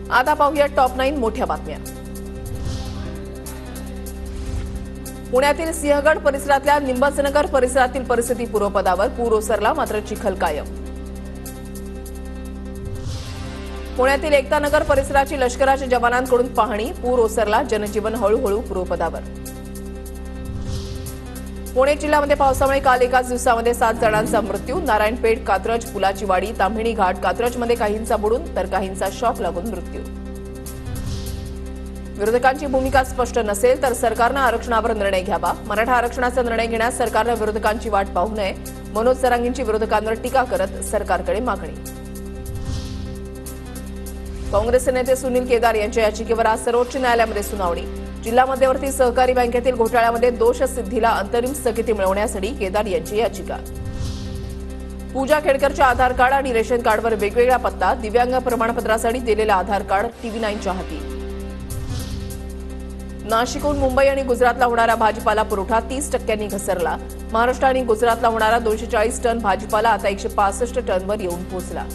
आता पाहूया टॉप 9 मोठ्या बातम्या। पुण्यातील सिंहगड परिसरातल्या निंबासनगर परिसरातील परिस्थिती पूर्वपदावर, पूर ओसरला मात्र चिखल कायम। पुण्यातील एकतानगर परिसराची लष्कराच्या जवानांकडून पाहणी, पूर ओसरला, जनजीवन हळूहळू पूर्वपदावर। पुणे जिल्ह्यामध्ये पावसामुळे काल एकाच दिवसामध्ये 7 जणांचा मृत्यू। नारायणपेठ, कात्रज, पुलाची वाडी, ताम्हिणी घाट, कात्रजमध्ये काहींचा बुडून तर काहींचा शॉक लागून मृत्यू। विरोधकांची भूमिका स्पष्ट नसेल तर सरकारनं आरक्षणावर निर्णय घ्यावा। मराठा आरक्षणाचा निर्णय घेण्यास सरकारनं विरोधकांची वाट पाहू नये। मनोज सरांगींची विरोधकांवर टीका करत सरकारकडे मागणी। काँग्रेसचे नेते सुनील केदार यांच्या याचिकेवर आज सर्वोच्च न्यायालयामध्ये सुनावणी। जिल्हा मध्यवर्ती सहकारी बँकेतील घोटाळ्यामध्ये दोषसिद्धीला अंतरिम स्थगिती मिळवण्यासाठी केदार यांची याचिका। पूजा खेडकरच्या आधार कार्ड आणि रेशन कार्डवर वेगवेगळा पत्ता, दिव्यांग प्रमाणपत्रासाठी दिलेलं आधार कार्ड TV9च्या हाती। नाशिकहून मुंबई आणि गुजरातला होणारा भाजीपाला पुरवठा 30% घसरला। महाराष्ट्र आणि गुजरातला होणारा 240 टन भाजीपाला आता 165 टनवर येऊन पोहोचला।